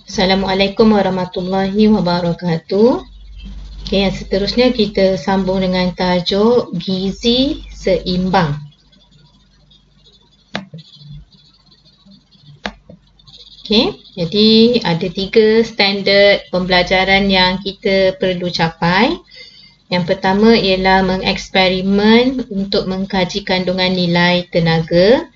Assalamualaikum warahmatullahi wabarakatuh. Okay, yang seterusnya kita sambung dengan tajuk gizi seimbang. Okay, jadi ada 3 standard pembelajaran yang kita perlu capai. Yang pertama ialah mengeksperimen untuk mengkaji kandungan nilai tenaga.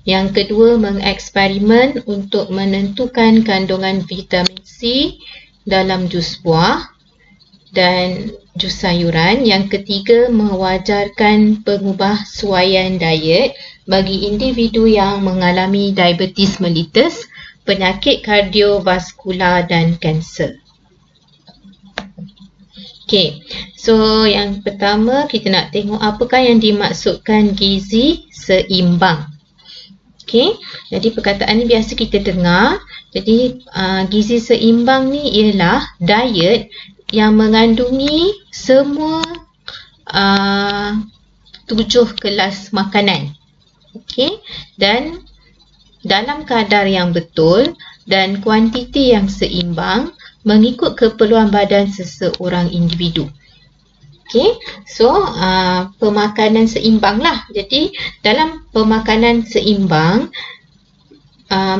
Yang kedua, mengeksperimen untuk menentukan kandungan vitamin C dalam jus buah dan jus sayuran. Yang ketiga, mewajarkan pengubahsuaian diet bagi individu yang mengalami diabetes mellitus, penyakit kardiovaskular dan kanser. Okay, so yang pertama kita nak tengok apakah yang dimaksudkan gizi seimbang. Okay, jadi perkataan ni biasa kita dengar. Jadi gizi seimbang ni ialah diet yang mengandungi semua 7 kelas makanan. Okay, dan dalam kadar yang betul dan kuantiti yang seimbang mengikut keperluan badan seseorang individu. Okay, so pemakanan seimbang lah. Jadi dalam pemakanan seimbang kita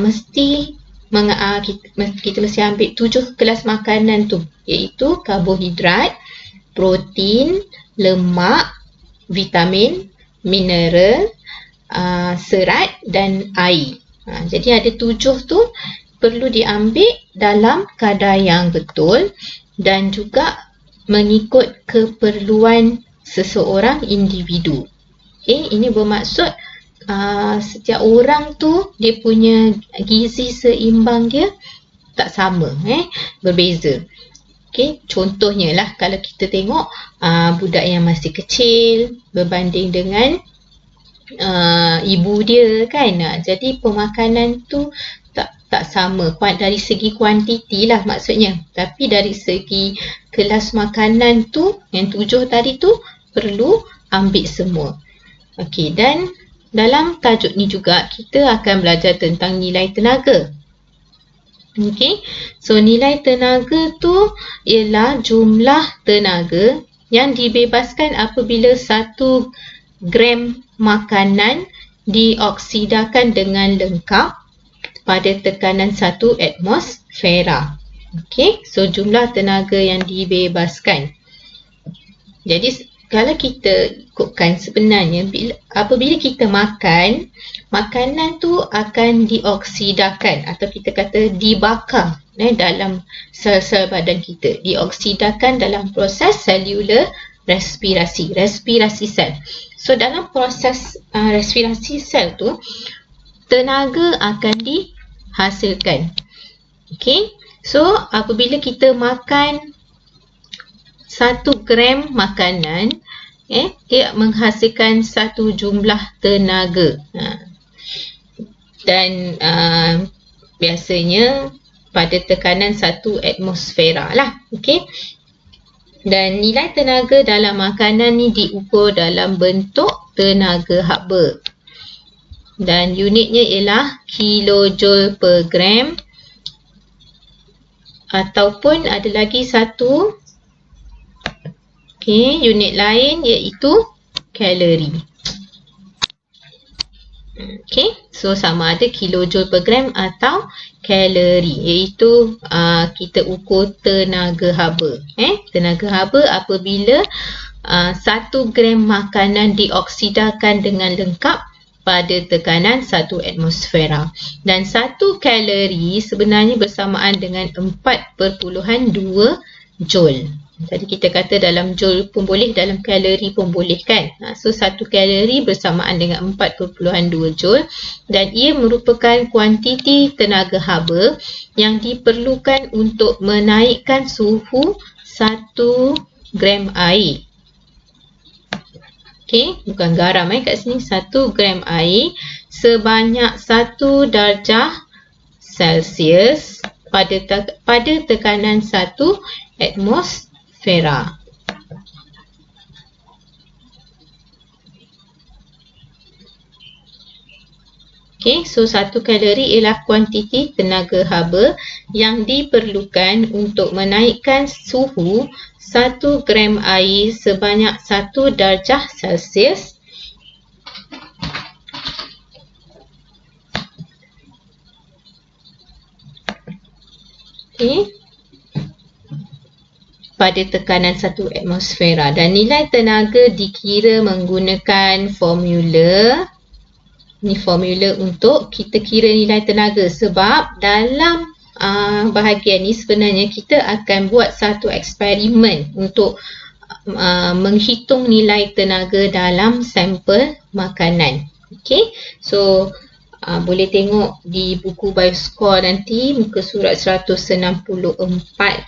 mesti ambil 7 kelas makanan tu, iaitu karbohidrat, protein, lemak, vitamin, mineral, serat dan air. Jadi ada 7 tu perlu diambil dalam kadar yang betul dan juga mengikut keperluan seseorang individu. Okay, ini bermaksud setiap orang tu dia punya gizi seimbang dia tak sama, berbeza. Okay, contohnya lah kalau kita tengok budak yang masih kecil berbanding dengan ibu dia kan, jadi pemakanan tu tak sama dari segi kuantiti lah maksudnya, tapi dari segi kelas makanan tu yang 7 tadi tu perlu ambil semua. Okey, dan dalam tajuk ni juga kita akan belajar tentang nilai tenaga. Okey, so nilai tenaga tu ialah jumlah tenaga yang dibebaskan apabila 1 gram makanan dioksidakan dengan lengkap pada tekanan 1 atmosfera. Okey, so jumlah tenaga yang dibebaskan. Jadi kalau kita ikutkan sebenarnya apabila kita makan, makanan tu akan dioksidakan atau kita kata dibakar dalam sel-sel badan kita. Dioksidakan dalam proses selular respirasi sel. So dalam proses respirasi sel tu tenaga akan dihasilkan. Okey, so apabila kita makan 1 gram makanan, dia menghasilkan satu jumlah tenaga. Dan biasanya pada tekanan 1 atmosfera lah. Okey. Dan nilai tenaga dalam makanan ni diukur dalam bentuk tenaga haba. Dan unitnya ialah kilojoule per gram, ataupun ada lagi satu unit lain iaitu kalori. So sama ada kilojoule per gram atau kalori, iaitu kita ukur tenaga haba. Tenaga haba apabila 1 gram makanan dioksidakan dengan lengkap pada tekanan 1 atmosfera. Dan 1 kalori sebenarnya bersamaan dengan 4.2 joule. Tadi kita kata dalam joule pun boleh, dalam kalori pun boleh kan. So 1 kalori bersamaan dengan 4.2 joule dan ia merupakan kuantiti tenaga haba yang diperlukan untuk menaikkan suhu 1 gram air. Okey, bukan garam kat sini, 1 gram air sebanyak 1 darjah Celsius pada tekanan 1 atmosfera. Okey, so 1 kalori ialah kuantiti tenaga haba yang diperlukan untuk menaikkan suhu 1 gram air sebanyak 1 darjah Celsius pada tekanan 1 atmosfera, dan nilai tenaga dikira menggunakan formula. Ni formula untuk kita kira nilai tenaga, sebab dalam bahagian ni sebenarnya kita akan buat satu eksperimen untuk menghitung nilai tenaga dalam sampel makanan. Okey, so boleh tengok di buku Bioscore nanti muka surat 164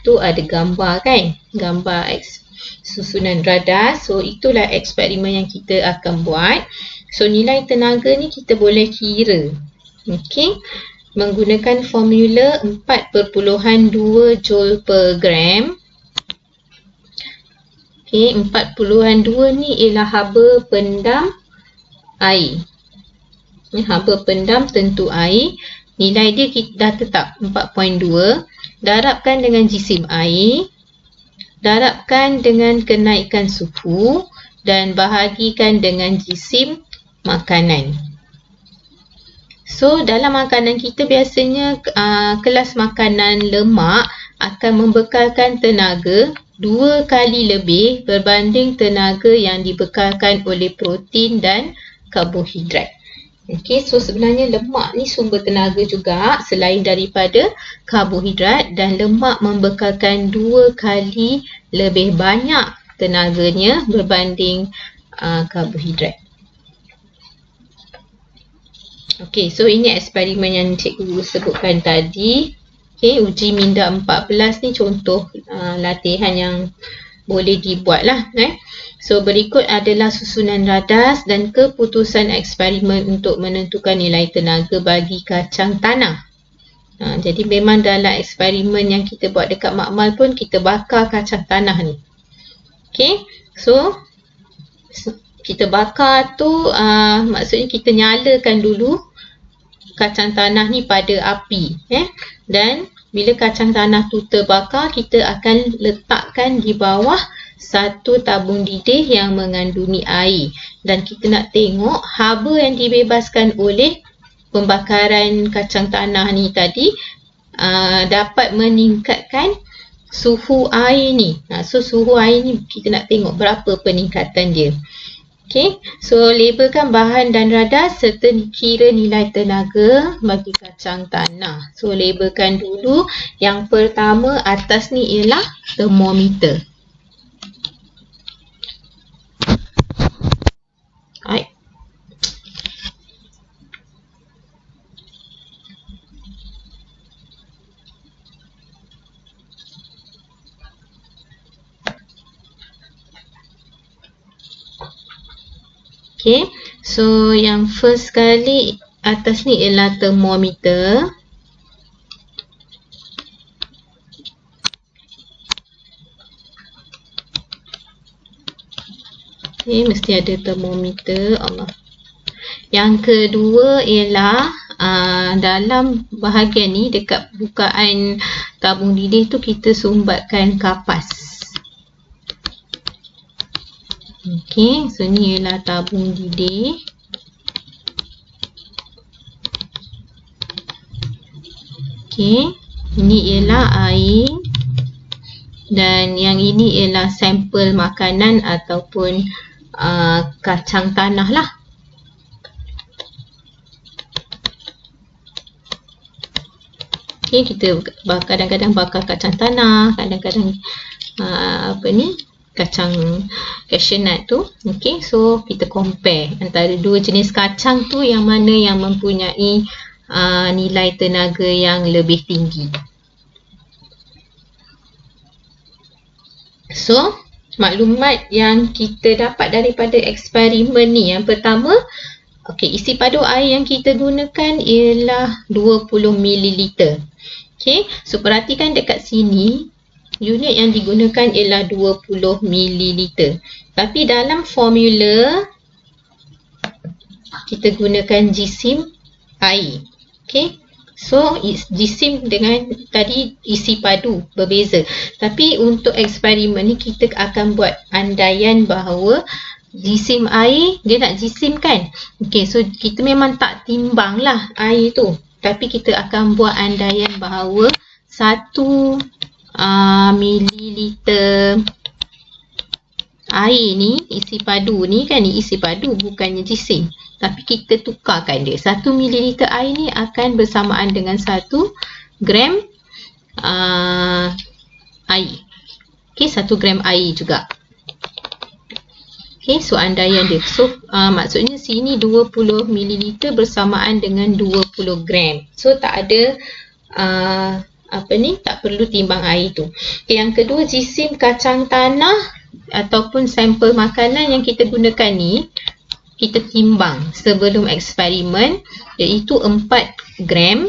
tu ada gambar kan, gambar susunan radar. So itulah eksperimen yang kita akan buat. So nilai tenaga ni kita boleh kira, okey, menggunakan formula 4.2 joule per gram. Okey, 4.2 ni ialah haba pendam air. Haba pendam tentu air, nilai dia kita dah tetap 4.2, darabkan dengan jisim air, darabkan dengan kenaikan suhu dan bahagikan dengan jisim makanan. So dalam makanan kita biasanya kelas makanan lemak akan membekalkan tenaga 2 kali lebih berbanding tenaga yang dibekalkan oleh protein dan karbohidrat. Okey, so sebenarnya lemak ni sumber tenaga juga selain daripada karbohidrat, dan lemak membekalkan 2 kali lebih banyak tenaganya berbanding karbohidrat. Okey, so ini eksperimen yang cikgu sebutkan tadi. Okey, uji minda 14 ni contoh latihan yang boleh dibuat lah. So berikut adalah susunan radas dan keputusan eksperimen untuk menentukan nilai tenaga bagi kacang tanah. Jadi memang dalam eksperimen yang kita buat dekat makmal pun kita bakar kacang tanah ni. Okey, so kita bakar tu maksudnya kita nyalakan dulu kacang tanah ni pada api. Dan bila kacang tanah tu terbakar, kita akan letakkan di bawah satu tabung didih yang mengandungi air, dan kita nak tengok haba yang dibebaskan oleh pembakaran kacang tanah ni tadi dapat meningkatkan suhu air ni. So suhu air ni kita nak tengok berapa peningkatan dia. Okey, so labelkan bahan dan radas serta kira nilai tenaga bagi kacang tanah. So labelkan dulu. Yang pertama atas ni ialah termometer. Alright. Okay, so yang first kali atas ni ialah termometer. Okay, mesti ada termometer. Allah. Yang kedua ialah dalam bahagian ni dekat bukaan tabung didih tu kita sumbatkan kapas. Okey, so ni ialah tabung didih. Okey, ini ialah air. Dan yang ini ialah sampel makanan ataupun kacang tanah lah. Okey, kita kadang-kadang bakar kacang tanah, kadang-kadang kacang cashew nut tu. Okey, so kita compare antara dua jenis kacang tu yang mana yang mempunyai nilai tenaga yang lebih tinggi. So maklumat yang kita dapat daripada eksperimen ni, yang pertama, okey, isi padu air yang kita gunakan ialah 20 ml. Okey, so perhatikan dekat sini, unit yang digunakan ialah 20 ml. Tapi dalam formula kita gunakan jisim air. Okay. So jisim dengan tadi isi padu berbeza. Tapi untuk eksperimen ni kita akan buat andaian bahawa jisim air dia nak jisim kan. Okay, so kita memang tak timbang lah air tu. Tapi kita akan buat andaian bahawa 1 mililiter air ni, isi padu ni kan, ni isi padu bukannya jisim. Tapi kita tukarkan dia. 1 mililiter air ni akan bersamaan dengan 1 gram air. Okay, 1 gram air juga. Okay, so andaian dia. So, maksudnya sini 20 mililiter bersamaan dengan 20 gram. So, tak ada tak perlu timbang air tu. Okay, yang kedua, jisim kacang tanah ataupun sampel makanan yang kita gunakan ni, kita timbang sebelum eksperimen, iaitu 4 gram.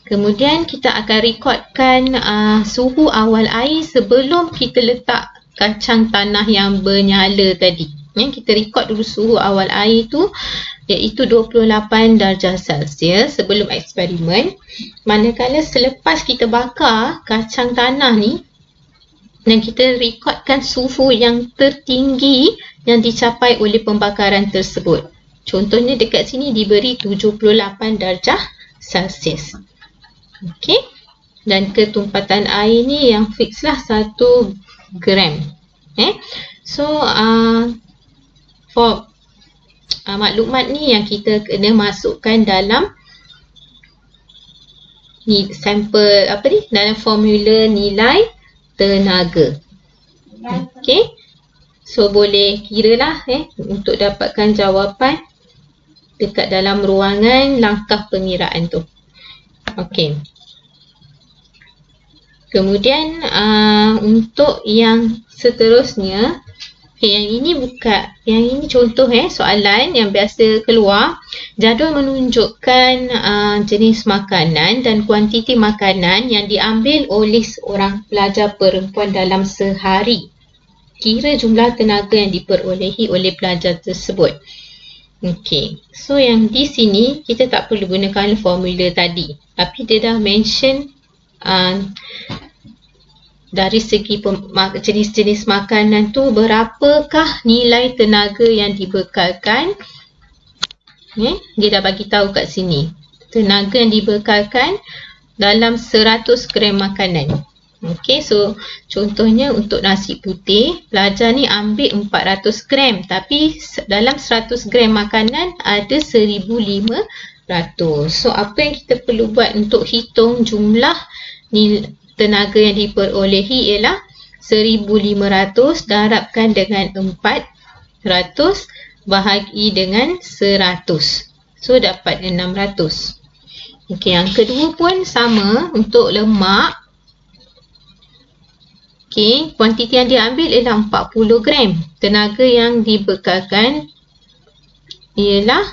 Kemudian kita akan rekodkan suhu awal air sebelum kita letak kacang tanah yang bernyala tadi. Kita rekod dulu suhu awal air tu, iaitu 28 darjah Celsius sebelum eksperimen. Manakala selepas kita bakar kacang tanah ni, dan kita rekodkan suhu yang tertinggi yang dicapai oleh pembakaran tersebut. Contohnya dekat sini diberi 78 darjah Celsius. Okey. Dan ketumpatan air ni yang fix lah 1 gram. So, for maklumat ni yang kita kena masukkan dalam ni sampel dalam formula nilai tenaga. Okey. So boleh kiralah untuk dapatkan jawapan dekat dalam ruangan langkah pengiraan tu. Okey. Kemudian untuk yang seterusnya, yang ini contoh soalan yang biasa keluar. Jadual menunjukkan jenis makanan dan kuantiti makanan yang diambil oleh seorang pelajar perempuan dalam sehari. Kira jumlah tenaga yang diperolehi oleh pelajar tersebut. Okey. So yang di sini kita tak perlu gunakan formula tadi. Tapi dia dah mention dari segi jenis-jenis makanan tu berapakah nilai tenaga yang dibekalkan. Dia dah bagi tahu kat sini. Tenaga yang dibekalkan dalam 100 gram makanan. Okey, so contohnya untuk nasi putih, pelajar ni ambil 400 gram. Tapi dalam 100 gram makanan ada 1500. So apa yang kita perlu buat untuk hitung jumlah tenaga yang diperolehi ialah 1500 darabkan dengan 400 bahagi dengan 100. So dapat 600. Okey, yang kedua pun sama untuk lemak. Okey, kuantiti yang diambil ialah 40 gram. Tenaga yang dibekalkan ialah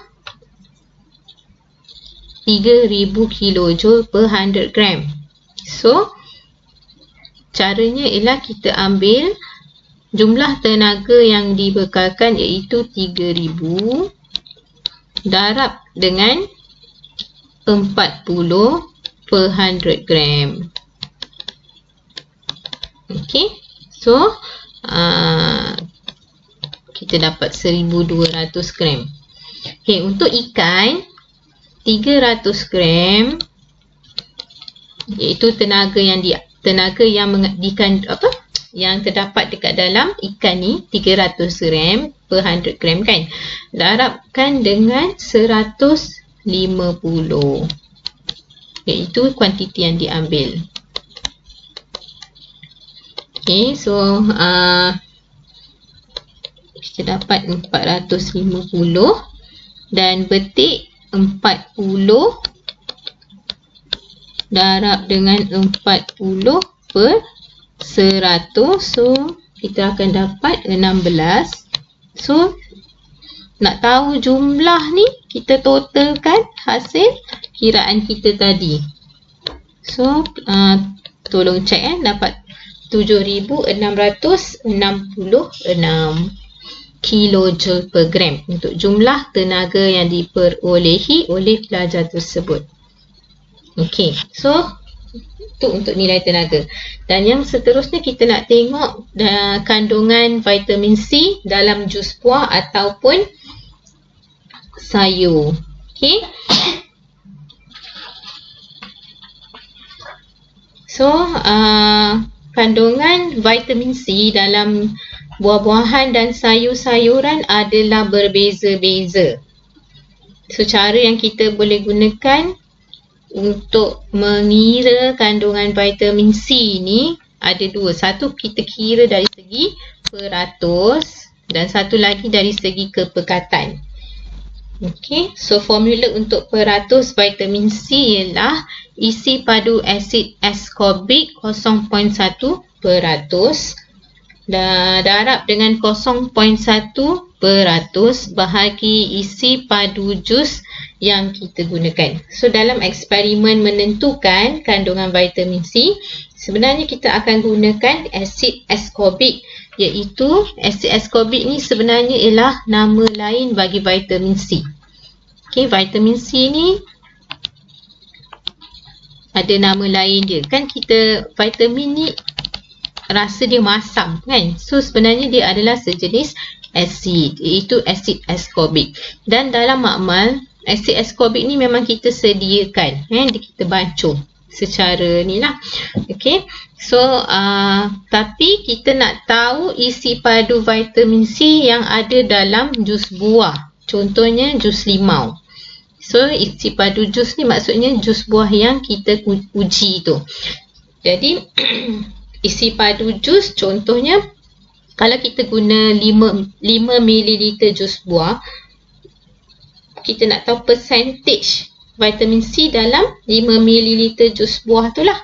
3000 kilojoule per 100 gram. So, caranya ialah kita ambil jumlah tenaga yang dibekalkan iaitu 3000 darab dengan 40 per 100 gram. Okey, so kita dapat 1200 gram. Okey, untuk ikan 300 gram iaitu tenaga yang yang terdapat dekat dalam ikan ni 300 gram per 100 gram kan. Darabkan dengan 150 iaitu kuantiti yang diambil. Okay, so kita dapat 450 dan betik 40 darab dengan 40 per 100. So kita akan dapat 16. So nak tahu jumlah ni, kita totalkan hasil kiraan kita tadi. So tolong cek dapat 7666. kilojoule per gram untuk jumlah tenaga yang diperolehi oleh pelajar tersebut. Okey, so itu untuk nilai tenaga. Dan yang seterusnya kita nak tengok kandungan vitamin C dalam jus buah ataupun sayur. Okey. So, kandungan vitamin C dalam buah-buahan dan sayur-sayuran adalah berbeza-beza. So, cara yang kita boleh gunakan untuk mengira kandungan vitamin C ni ada dua. Satu, kita kira dari segi peratus dan satu lagi dari segi kepekatan. Okey, so formula untuk peratus vitamin C ialah isi padu asid ascorbic 0.1%, darab dengan 0.1% bahagi isi padu jus yang kita gunakan. So dalam eksperimen menentukan kandungan vitamin C, sebenarnya kita akan gunakan asid ascorbic, iaitu asid ascorbic ni sebenarnya ialah nama lain bagi vitamin C. Okey, vitamin C ni ada nama lain dia. Kan kita vitamin ni rasa dia masam kan. So sebenarnya dia adalah sejenis asid, iaitu asid ascorbic. Dan dalam makmal, asid ascorbic ni memang kita sediakan, kita bancuh secara ni lah. Okay, so tapi kita nak tahu isi padu vitamin C yang ada dalam jus buah. Contohnya jus limau. So isi padu jus ni maksudnya jus buah yang kita uji tu. Jadi isi padu jus contohnya, kalau kita guna 5 ml jus buah, kita nak tahu percentage vitamin C dalam 5 ml jus buah tu lah.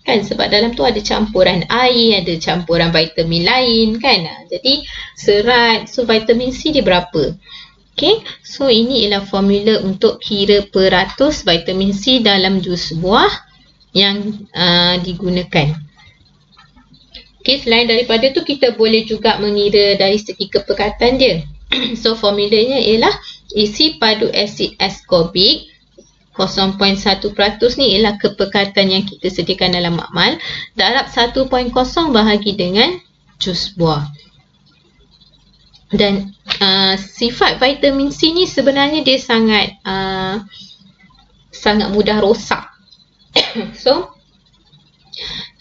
Kan, sebab dalam tu ada campuran air, ada campuran vitamin lain kan. Jadi serat, so vitamin C dia berapa. Okay, so ini ialah formula untuk kira peratus vitamin C dalam jus buah yang digunakan. Okay, selain daripada tu kita boleh juga mengira dari segi kepekatan dia. So formulanya ialah isi padu asid ascorbic 0.1% ni ialah kepekatan yang kita sediakan dalam makmal, darab 1.0 bahagi dengan jus buah. Dan sifat vitamin C ni sebenarnya dia sangat mudah rosak. So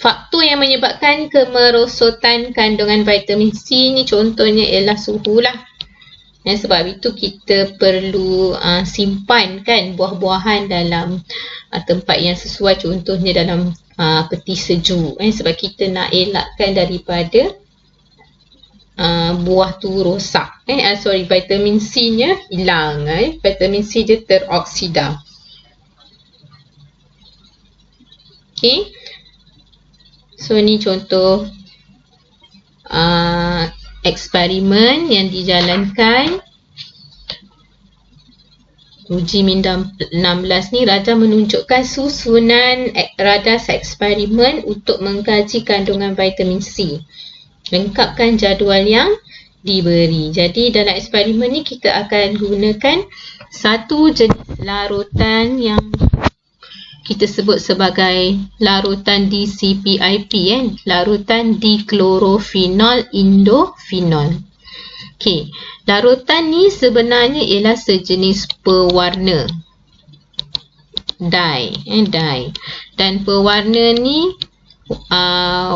faktor yang menyebabkan kemerosotan kandungan vitamin C ni contohnya ialah suhu lah. Sebab itu kita perlu simpan kan buah-buahan dalam tempat yang sesuai, contohnya dalam peti sejuk. Sebab kita nak elakkan daripada buah tu rosak. Vitamin C nya hilang. Vitamin C dia teroksida. Okay. So ni contoh eksperimen yang dijalankan. Uji minda 16 ni Raja menunjukkan susunan radas eksperimen untuk mengkaji kandungan vitamin C. Lengkapkan jadual yang diberi. Jadi dalam eksperimen ni kita akan gunakan satu jenis larutan yang kita sebut sebagai larutan DCPIP, larutan diklorofenol indofenol. Okey, larutan ni sebenarnya ialah sejenis pewarna, dye, dan pewarna ni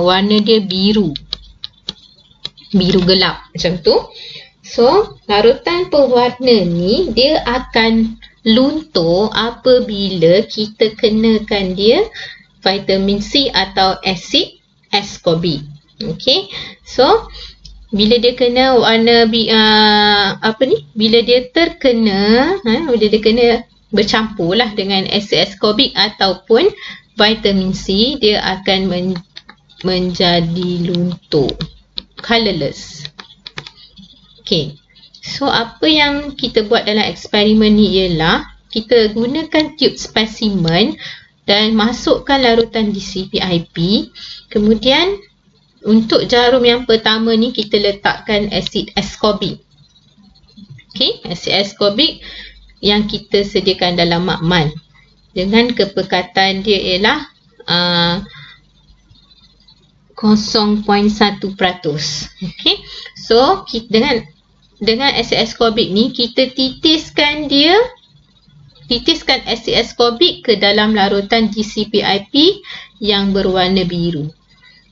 warna dia biru gelap macam tu. So larutan pewarna ni dia akan luntur apabila kita kenakan dia vitamin C atau asid ascorbic. Okey, so bila dia kena warna bila dia terkena, bila dia kena bercampur lah dengan asid ascorbic ataupun vitamin C, dia akan menjadi luntur, colourless. Okay, so apa yang kita buat dalam eksperimen ni ialah kita gunakan tube spesimen dan masukkan larutan DCPIP. Kemudian untuk jarum yang pertama ni kita letakkan asid ascorbic. Okey, asid askorbik yang kita sediakan dalam makmal dengan kepekatan dia ialah 0.1%. Okey. So dengan asid askorbik ni kita titiskan asid askorbik ke dalam larutan DCPIP yang berwarna biru.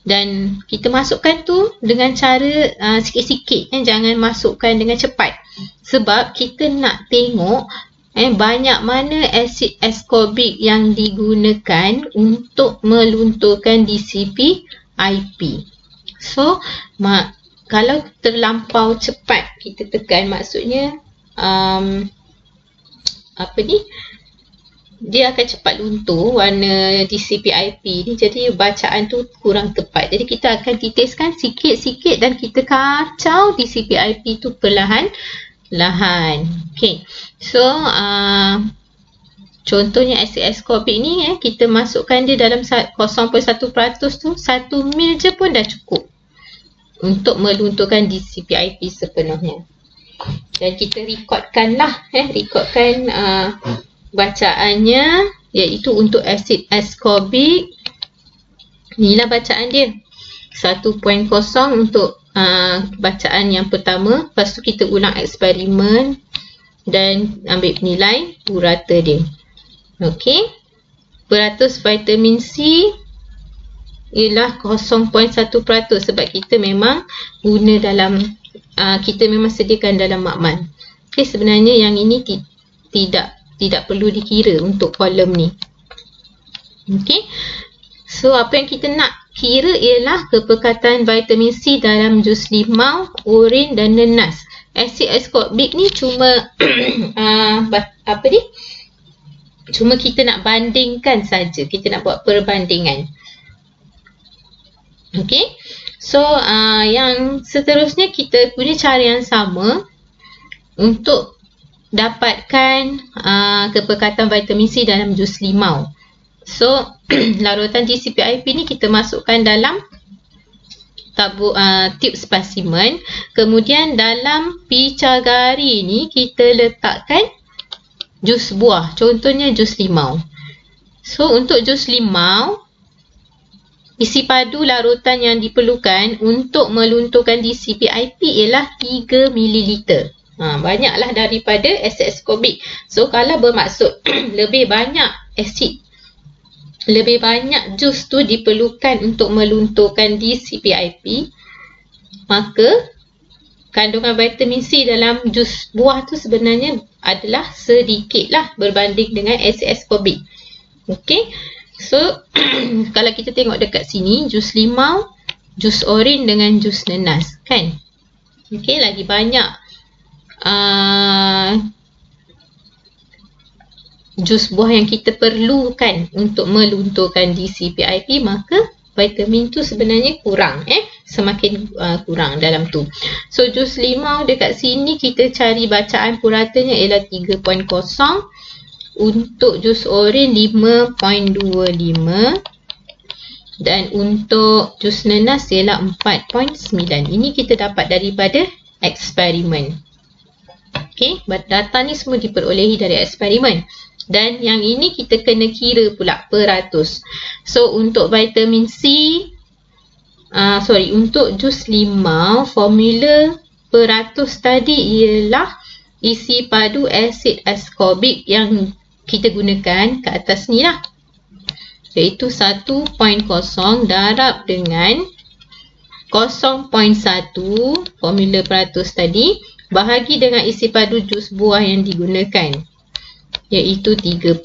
Dan kita masukkan tu dengan cara sikit-sikit, jangan masukkan dengan cepat. Sebab kita nak tengok banyak mana asid askorbik yang digunakan untuk melunturkan DCPIP. So, kalau terlampau cepat kita tekan, maksudnya dia akan cepat luntur warna DCPIP ni, jadi bacaan tu kurang tepat. Jadi kita akan titiskan sikit-sikit dan kita kacau DCPIP tu perlahan-lahan. Okay. So contohnya asid askorbik ni kita masukkan dia dalam 0.1% tu, 1 mil je pun dah cukup untuk melunturkan DCPIP sepenuhnya. Dan kita rekodkan bacaannya, iaitu untuk asid askorbik. Inilah bacaan dia 1.0 untuk bacaan yang pertama. Lepas tu kita ulang eksperimen dan ambil nilai purata dia. Okey, peratus vitamin C ialah 0.1% sebab kita memang guna dalam kita memang sediakan dalam makmal. Okey, sebenarnya yang ini tidak perlu dikira untuk kolom ni. Okey. So apa yang kita nak kira ialah kepekatan vitamin C dalam jus limau, oren dan nenas. Asid askorbik ni cuma cuma kita nak bandingkan saja. Kita nak buat perbandingan. Okey. So yang seterusnya kita punya cara yang sama untuk dapatkan kepekatan vitamin C dalam jus limau. So larutan DCPIP ni kita masukkan dalam tube spesimen. Kemudian dalam picagari ni kita letakkan jus buah. Contohnya jus limau. So untuk jus limau, isi padu larutan yang diperlukan untuk melunturkan DCPIP ialah 3 ml. Banyaklah daripada asid askorbik. So kalau bermaksud lebih banyak jus tu diperlukan untuk melunturkan DCPIP, maka kandungan vitamin C dalam jus buah tu sebenarnya adalah sedikit lah berbanding dengan asid askorbik. Okey. So kalau kita tengok dekat sini, jus limau, jus oren dengan jus nenas, kan? Okey, lagi banyak jus buah yang kita perlukan untuk melunturkan DCPIP, maka vitamin tu sebenarnya kurang, semakin kurang dalam tu. So jus limau dekat sini kita cari bacaan puratanya ialah 3.0. Untuk jus oren 5.25 dan untuk jus nenas ialah 4.9. Ini kita dapat daripada eksperimen. Okey, data ni semua diperolehi dari eksperimen. Dan yang ini kita kena kira pula peratus. So untuk vitamin C, untuk jus limau, formula peratus tadi ialah isi padu asid askorbik yang kita gunakan ke atas ni lah, iaitu 1.0 darab dengan 0.1 formula peratus tadi bahagi dengan isi padu jus buah yang digunakan, iaitu 3.0.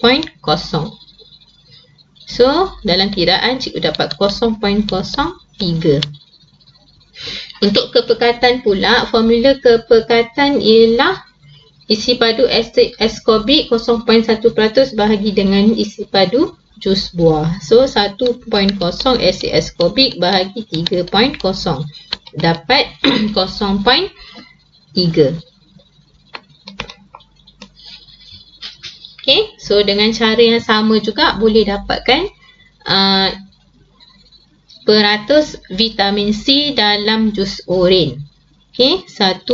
So dalam kiraan cikgu dapat 0.03. Untuk kepekatan pula, formula kepekatan ialah isi padu asid askorbik 0.1% bahagi dengan isi padu jus buah. So 1.0 asid askorbik bahagi 3.0 dapat 0.3. Okay, so dengan cara yang sama juga boleh dapatkan peratus vitamin C dalam jus oren. Okay, 1.0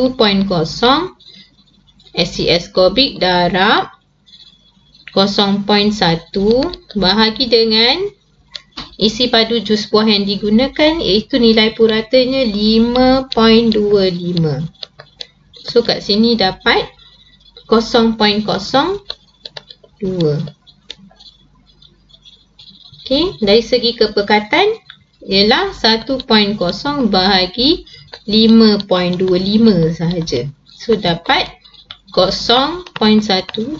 Asid askorbik darab 0.1 bahagi dengan isi padu jus buah yang digunakan, iaitu nilai puratanya 5.25. So kat sini dapat 0.02. Okey, dari segi kepekatan ialah 1.0 bahagi 5.25 sahaja. So dapat 0.19.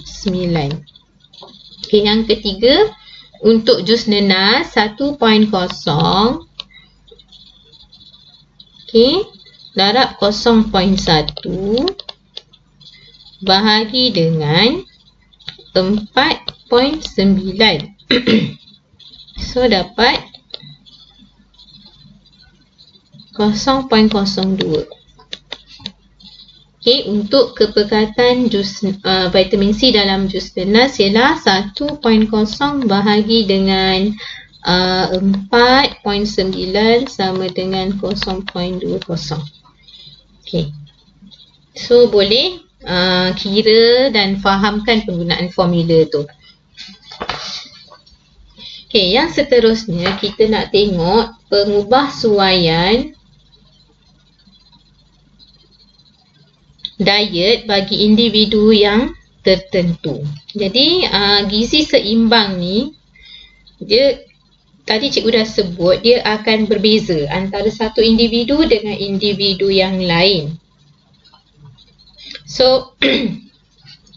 Okey, yang ketiga, untuk jus nenas 1.0, okey, darab 0.1 bahagi dengan 4.9. So dapat 0.02. Okey, untuk kepekatan jus vitamin C dalam jus nenas ialah 1.0 bahagi dengan 4.9 sama dengan 0.20. Okey. So boleh kira dan fahamkan penggunaan formula tu. Okey, yang seterusnya kita nak tengok pengubahsuaian diet bagi individu yang tertentu. Jadi gizi seimbang ni, dia tadi cikgu dah sebut, dia akan berbeza antara satu individu dengan individu yang lain. So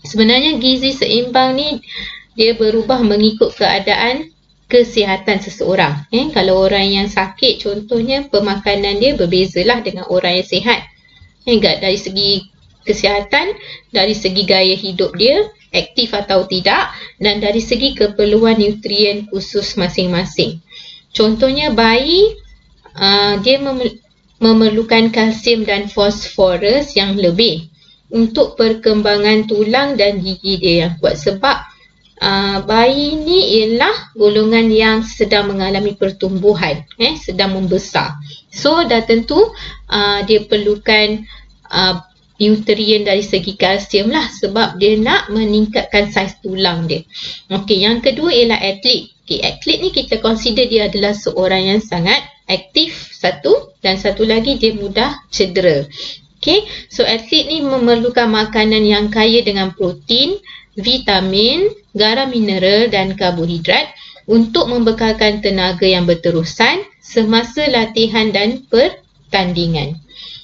sebenarnya gizi seimbang ni dia berubah mengikut keadaan kesihatan seseorang. Kalau orang yang sakit contohnya, pemakanan dia berbezalah dengan orang yang sihat. Dari segi kesihatan, dari segi gaya hidup dia, aktif atau tidak, dan dari segi keperluan nutrien khusus masing-masing. Contohnya bayi, dia memerlukan kalsium dan fosforus yang lebih untuk perkembangan tulang dan gigi dia yang kuat, sebab bayi ni ialah golongan yang sedang mengalami pertumbuhan, sedang membesar. So dah tentu dia perlukan nutrien dari segi kalsium lah, sebab dia nak meningkatkan saiz tulang dia. Okey, yang kedua ialah atlet. Okey, atlet ni kita consider dia adalah seorang yang sangat aktif, satu, dan satu lagi dia mudah cedera. Okey, so atlet ni memerlukan makanan yang kaya dengan protein, vitamin, garam mineral dan karbohidrat untuk membekalkan tenaga yang berterusan semasa latihan dan pertandingan.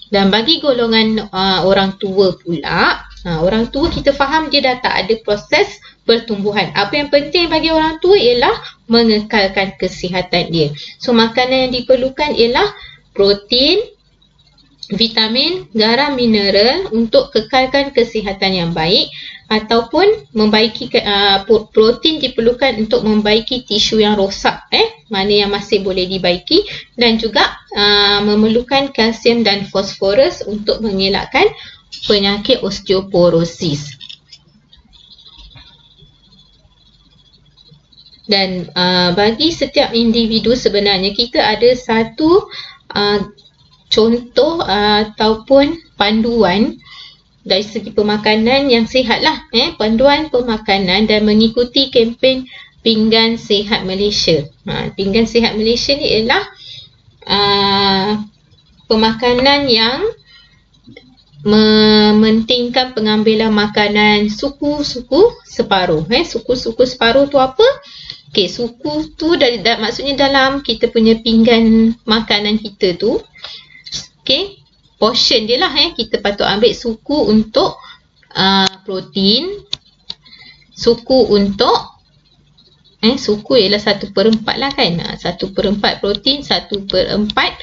Dan bagi golongan orang tua pula, orang tua kita faham dia dah tak ada proses pertumbuhan. Apa yang penting bagi orang tua ialah mengekalkan kesihatan dia. So makanan yang diperlukan ialah protein, vitamin, garam mineral untuk kekalkan kesihatan yang baik, ataupun membaiki protein diperlukan untuk membaiki tisu yang rosak, mana yang masih boleh dibaiki, dan juga memerlukan kalsium dan fosforus untuk mengelakkan penyakit osteoporosis. Dan bagi setiap individu sebenarnya kita ada satu contoh ataupun panduan dari segi pemakanan yang sihat lah, panduan pemakanan dan mengikuti kempen Pinggan Sihat Malaysia. Pinggan Sihat Malaysia ni ialah pemakanan yang mementingkan pengambilan makanan suku-suku separuh. Suku-suku separuh tu apa? Okey, suku tu maksudnya dalam kita punya pinggan makanan kita tu, okey, portion dia lah, kita patut ambil suku untuk protein, suku untuk suku ialah 1/4 lah kan, 1/4 protein, 1/4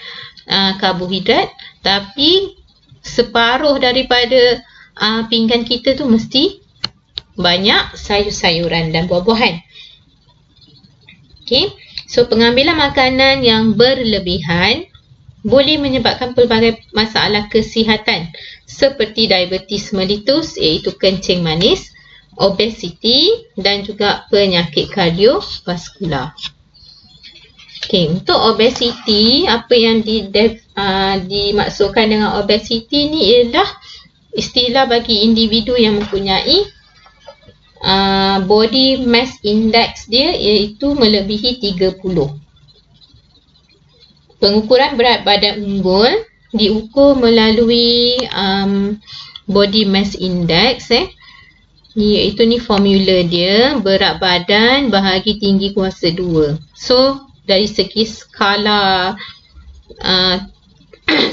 karbohidrat, tapi separuh daripada pinggan kita tu mesti banyak sayur-sayuran dan buah-buahan. Okay. So pengambilan makanan yang berlebihan boleh menyebabkan pelbagai masalah kesihatan seperti diabetes mellitus, iaitu kencing manis, obesiti dan juga penyakit kardiovaskular. Okay, untuk obesiti, apa yang dimaksudkan dengan obesiti ni ialah istilah bagi individu yang mempunyai body mass index dia iaitu melebihi 30. Pengukuran berat badan unggul diukur melalui body mass index iaitu ni formula dia, berat badan bahagi tinggi kuasa 2. So dari segi skala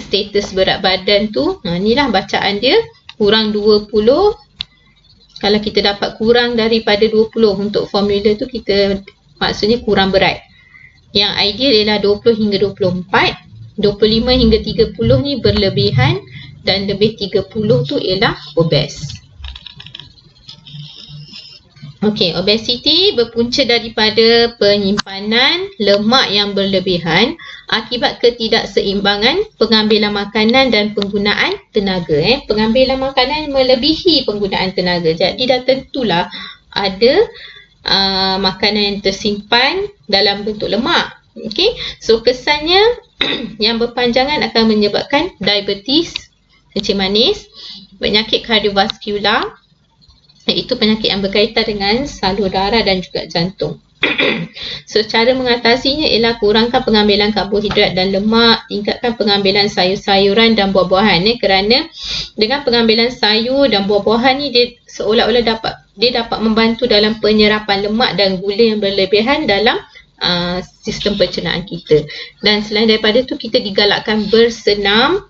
status berat badan tu, inilah bacaan dia, kurang 20. Kalau kita dapat kurang daripada 20 untuk formula tu, kita maksudnya kurang berat. Yang ideal ialah 20 hingga 24, 25 hingga 30 ni berlebihan, dan lebih 30 tu ialah obes. Okey, obesiti berpunca daripada penyimpanan lemak yang berlebihan akibat ketidakseimbangan pengambilan makanan dan penggunaan tenaga. Pengambilan makanan melebihi penggunaan tenaga. Jadi dah tentulah ada makanan yang tersimpan dalam bentuk lemak. Okey, so kesannya yang berpanjangan akan menyebabkan diabetes, kencing manis, penyakit kardiovaskular, iaitu penyakit yang berkaitan dengan salur darah dan juga jantung. So cara mengatasinya ialah kurangkan pengambilan karbohidrat dan lemak, tingkatkan pengambilan sayur-sayuran dan buah-buahan kerana dengan pengambilan sayur dan buah-buahan ni dia seolah-olah dapat membantu dalam penyerapan lemak dan gula yang berlebihan dalam sistem pencernaan kita. Dan selain daripada tu, kita digalakkan bersenam.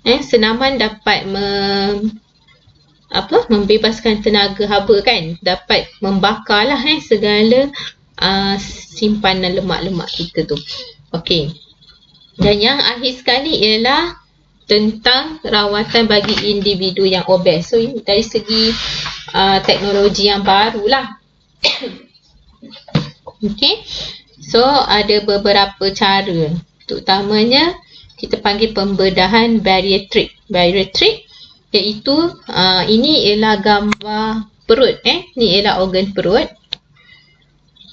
Senaman dapat membebaskan tenaga haba kan, dapat membakarlah segala simpanan lemak-lemak kita tu. Okey. Dan yang akhir sekali ialah tentang rawatan bagi individu yang obes. So dari segi teknologi yang barulah. Okey. So ada beberapa cara, terutamanya kita panggil pembedahan bariatrik. Bariatrik iaitu ini ialah gambar perut. Ni ialah organ perut.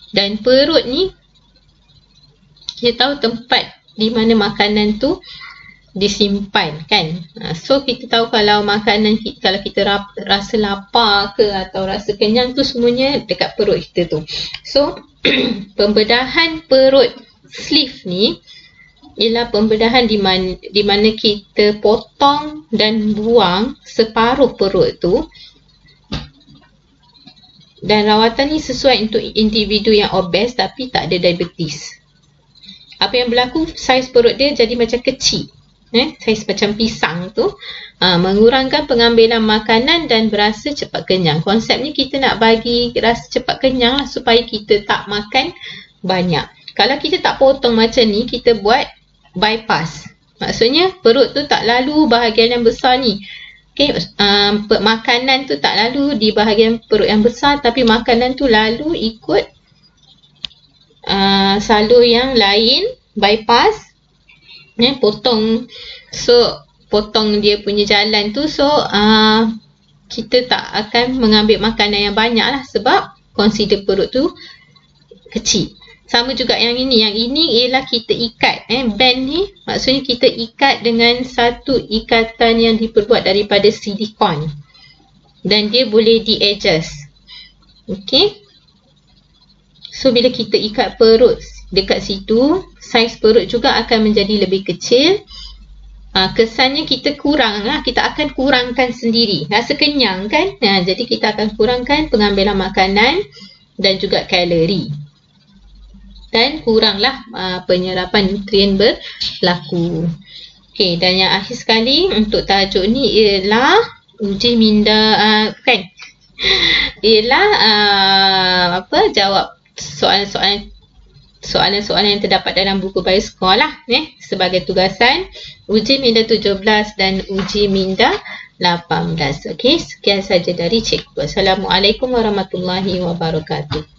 Dan perut ni kita tahu tempat di mana makanan tu disimpan kan. So kita tahu kalau makanan kalau kita rasa lapar ke atau rasa kenyang tu semuanya dekat perut kita tu. So pembedahan perut sleeve ni ialah pembedahan di mana kita potong dan buang separuh perut tu. Dan rawatan ni sesuai untuk individu yang obes tapi tak ada diabetes. Apa yang berlaku, saiz perut dia jadi macam kecil. Saiz macam pisang tu. Mengurangkan pengambilan makanan dan berasa cepat kenyang. Konsepnya kita nak bagi rasa cepat kenyang lah supaya kita tak makan banyak. Kalau kita tak potong macam ni, kita buat bypass. Maksudnya perut tu tak lalu bahagian yang besar ni. Okay, makanan tu tak lalu di bahagian perut yang besar, tapi makanan tu lalu ikut salur yang lain, bypass. Potong. So potong dia punya jalan tu. So kita tak akan mengambil makanan yang banyak lah sebab consider perut tu kecil. Sama juga yang ini. Yang ini ialah kita ikat. Band ni maksudnya kita ikat dengan satu ikatan yang diperbuat daripada silikon. Dan dia boleh di-adjust. Okay. So bila kita ikat perut dekat situ, saiz perut juga akan menjadi lebih kecil. Kesannya kita kurang lah. Kita akan kurangkan sendiri. Rasa kenyang kan. Jadi kita akan kurangkan pengambilan makanan dan juga kalori. Dan kuranglah penyerapan nutrien berlaku. Okey, dan yang akhir sekali untuk tajuk ni ialah uji minda ialah jawab soalan-soalan yang terdapat dalam buku Bioskor lah sebagai tugasan uji minda 17 dan uji minda 18. Okey, sekian saja dari Cikgu. Assalamualaikum warahmatullahi wabarakatuh.